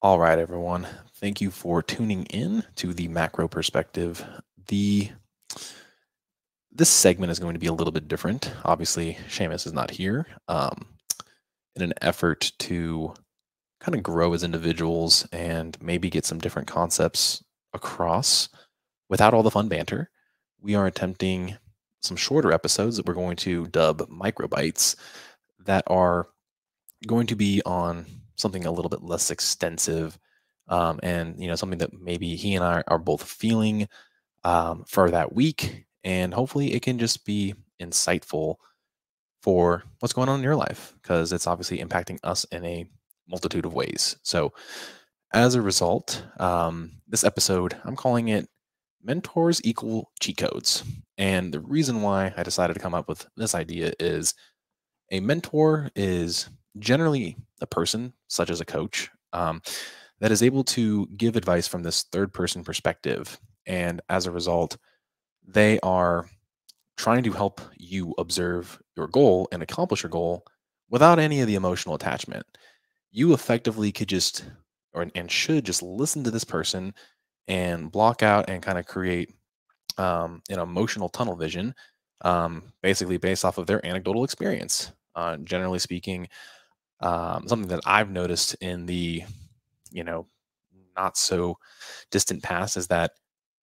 All right, everyone. Thank you for tuning in to the macro perspective. The This segment is going to be a little bit different. Obviously, Seamus is not here. In an effort to kind of grow as individuals and maybe get some different concepts across without all the fun banter, we are attempting some shorter episodes that we're going to dub microbites that are going to be on something a little bit less extensive, and something that maybe he and I are both feeling for that week, and hopefully it can just be insightful for what's going on in your life because it's obviously impacting us in a multitude of ways. So as a result, this episode, I'm calling it mentors equal cheat codes. And the reason why I decided to come up with this idea is a mentor is generally a person, such as a coach, that is able to give advice from this third person perspective. And as a result, they are trying to help you observe your goal and accomplish your goal without any of the emotional attachment. You effectively could just, and should just listen to this person and block out and kind of create an emotional tunnel vision, basically based off of their anecdotal experience. Generally speaking, something that I've noticed in the, you know, not so distant past is that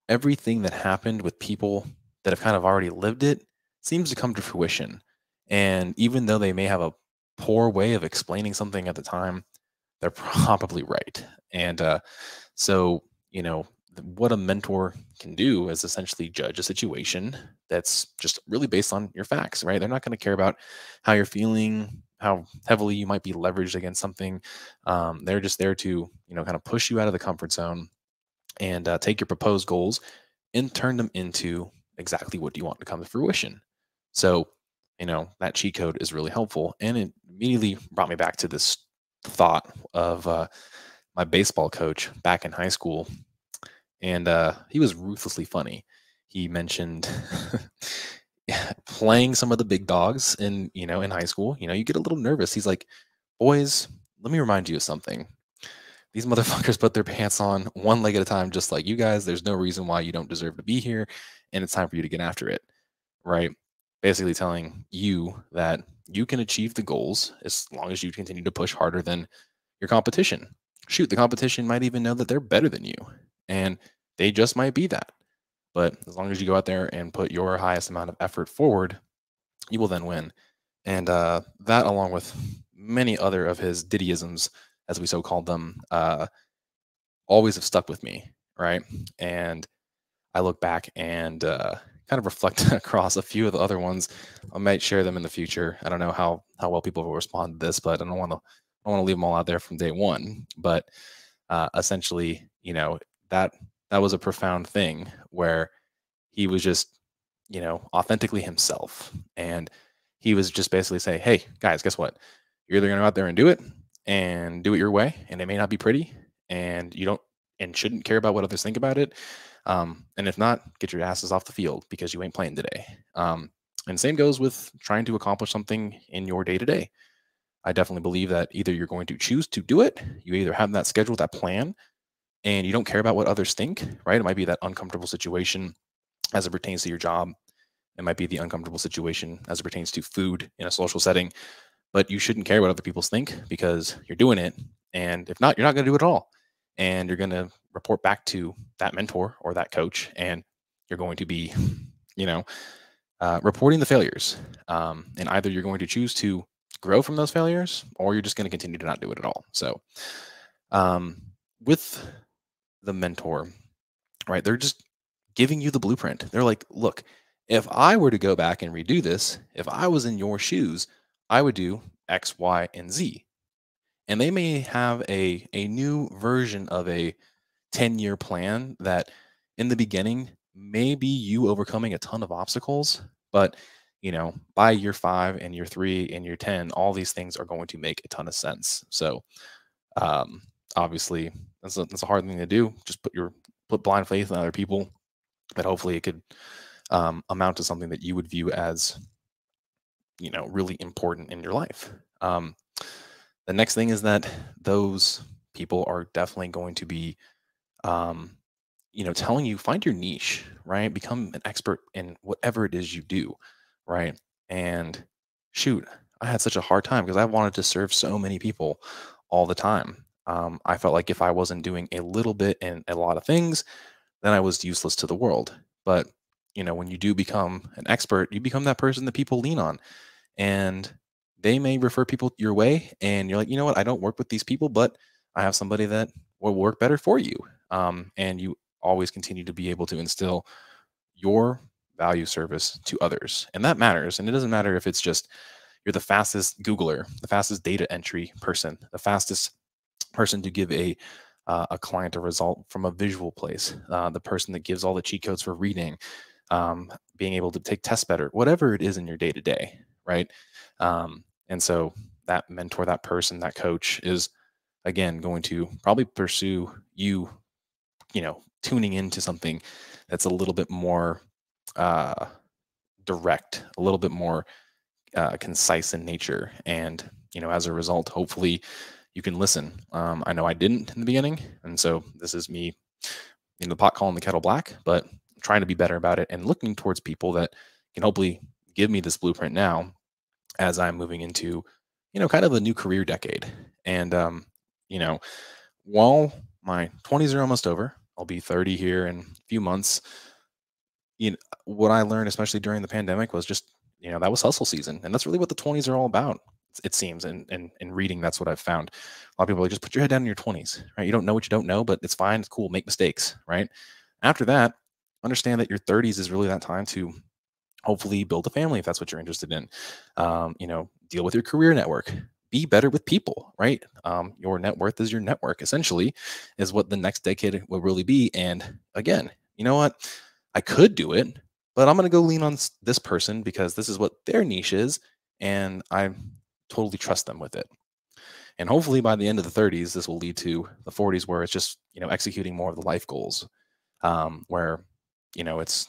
everything that happened with people that have kind of already lived it seems to come to fruition. And even though they may have a poor way of explaining something at the time, they're probably right. And so, what a mentor can do is essentially judge a situation that's just really based on your facts, right? They're not going to care about how you're feeling, how heavily you might be leveraged against something. They're just there to, kind of push you out of the comfort zone and take your proposed goals and turn them into exactly what you want to come to fruition. So, that cheat code is really helpful. And it immediately brought me back to this thought of my baseball coach back in high school. And he was ruthlessly funny. He mentioned playing some of the big dogs in high school. You get a little nervous. He's like, boys, let me remind you of something. These motherfuckers put their pants on one leg at a time, just like you guys. There's no reason why you don't deserve to be here. And it's time for you to get after it. Right. Basically telling you that you can achieve the goals as long as you continue to push harder than your competition. Shoot, the competition might even know that they're better than you. And they just might be that. But as long as you go out there and put your highest amount of effort forward, you will then win. And that, along with many other of his Diddyisms, as we so called them, always have stuck with me, right? And I look back and kind of reflect across a few of the other ones. I might share them in the future. I don't know how well people will respond to this, but I don't want to leave them all out there from day one. But essentially, that that was a profound thing where he was just, authentically himself, and he was just basically saying, "Hey guys, guess what? You're either going to go out there and do it your way, and it may not be pretty, and you don't and shouldn't care about what others think about it. And if not, get your asses off the field because you ain't playing today." And same goes with trying to accomplish something in your day to day. I definitely believe that either you're going to choose to do it, you either have that schedule, that plan, and you don't care about what others think, right? It might be that uncomfortable situation as it pertains to your job. It might be the uncomfortable situation as it pertains to food in a social setting, but you shouldn't care what other people think because you're doing it. And if not, you're not going to do it at all. And you're going to report back to that mentor or that coach, and you're going to be, you know, reporting the failures. And either you're going to choose to grow from those failures, or you're just going to continue to not do it at all. So, um, with the mentor, right, they're just giving you the blueprint. They're like, look, if I were to go back and redo this, if I was in your shoes, I would do X, Y, and Z. And they may have a new version of a 10-year plan that in the beginning may be you overcoming a ton of obstacles, but by year 5 and year 3 and year 10, all these things are going to make a ton of sense. So um obviously that's a hard thing to do. Just put blind faith in other people, but hopefully it could amount to something that you would view as really important in your life. The next thing is that those people are definitely going to be, um, telling you find your niche, right? Become an expert in whatever it is you do, right? And shoot, I had such a hard time because I wanted to serve so many people all the time. I felt like if I wasn't doing a little bit in a lot of things, then I was useless to the world. But when you do become an expert, you become that person that people lean on, and they may refer people your way, and you're like, you know what, I don't work with these people, but I have somebody that will work better for you. And you always continue to be able to instill your value service to others, and that matters. And it doesn't matter if it's just you're the fastest Googler, the fastest data entry person, the fastest person to give a client a result from a visual place, the person that gives all the cheat codes for reading, being able to take tests better, whatever it is in your day to day, right? And so that mentor, that person, that coach is again going to probably pursue you, tuning into something that's a little bit more uh, direct, a little bit more concise in nature. And, as a result, hopefully you can listen. I know I didn't in the beginning. And so this is me, the pot calling the kettle black, but trying to be better about it and looking towards people that can hopefully give me this blueprint now as I'm moving into, kind of a new career decade. And, you know, while my 20s are almost over, I'll be 30 here in a few months. What I learned, especially during the pandemic, was just, that was hustle season. And that's really what the 20s are all about. It seems. And in reading, that's what I've found. A lot of people are like, just put your head down in your 20s, right? You don't know what you don't know, but it's fine. It's cool. Make mistakes, right? After that, understand that your 30s is really that time to hopefully build a family if that's what you're interested in. Deal with your career network. Be better with people, right? Your net worth is your network, essentially, is what the next decade will really be. And again, you know what? I could do it, but I'm going to go lean on this person because this is what their niche is. And I totally trust them with it. And hopefully by the end of the 30s, this will lead to the 40s where it's just, executing more of the life goals, where, it's,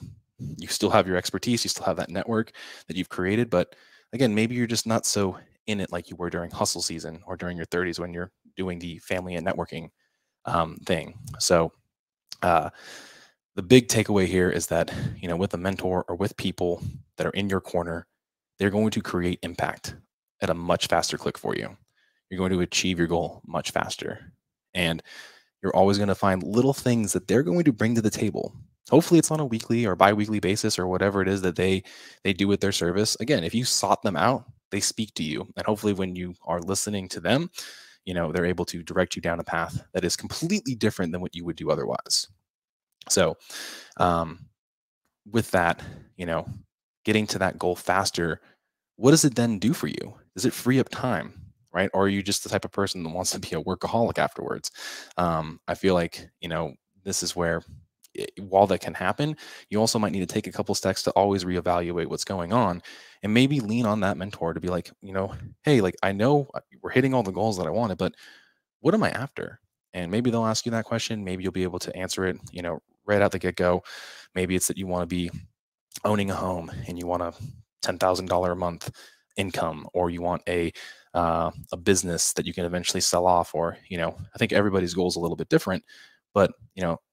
you still have your expertise, you still have that network that you've created. But again, maybe you're just not so in it like you were during hustle season or during your 30s when you're doing the family and networking thing. So, the big takeaway here is that, with a mentor or with people that are in your corner, they're going to create impact at a much faster click for you. You're going to achieve your goal much faster. And you're always going to find little things that they're going to bring to the table. Hopefully it's on a weekly or bi-weekly basis or whatever it is that they do with their service. Again, if you sought them out, they speak to you. And hopefully when you are listening to them, they're able to direct you down a path that is completely different than what you would do otherwise. So, with that, getting to that goal faster, what does it then do for you? Does it free up time, right? Or are you just the type of person that wants to be a workaholic afterwards? I feel like, this is where, while that can happen, you also might need to take a couple steps to always reevaluate what's going on and maybe lean on that mentor to be like, hey, like, I know we're hitting all the goals that I wanted, but what am I after? And maybe they'll ask you that question. Maybe you'll be able to answer it, right out the get go. Maybe it's that you want to be owning a home and you want a $10,000 a month income, or you want a business that you can eventually sell off, or, I think everybody's goal is a little bit different. But,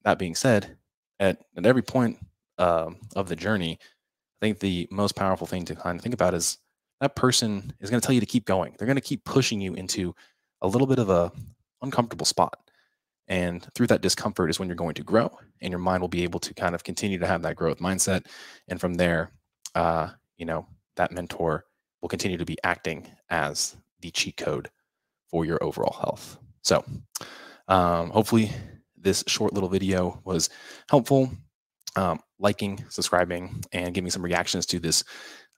that being said, at every point of the journey, I think the most powerful thing to kind of think about is that person is going to tell you to keep going. They're going to keep pushing you into a little bit of a uncomfortable spot. And through that discomfort is when you're going to grow, and your mind will be able to kind of continue to have that growth mindset. And from there, that mentor will continue to be acting as the cheat code for your overall health. So, hopefully this short little video was helpful. Liking, subscribing, and giving some reactions to this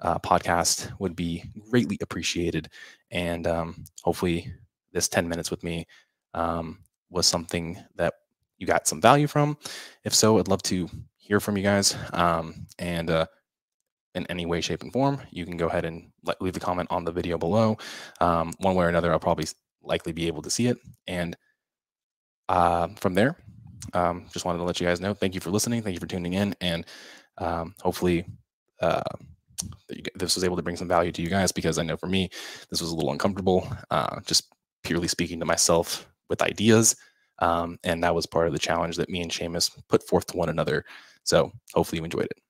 podcast would be greatly appreciated. And hopefully this 10 minutes with me was something that you got some value from. If so, I'd love to hear from you guys. And in any way, shape, and form, you can go ahead and leave a comment on the video below. One way or another, I'll probably likely be able to see it. And from there, just wanted to let you guys know, thank you for listening. Thank you for tuning in. And hopefully this was able to bring some value to you guys, because I know for me, this was a little uncomfortable, just purely speaking to myself, with ideas. And that was part of the challenge that me and Seamus put forth to one another. So hopefully you enjoyed it.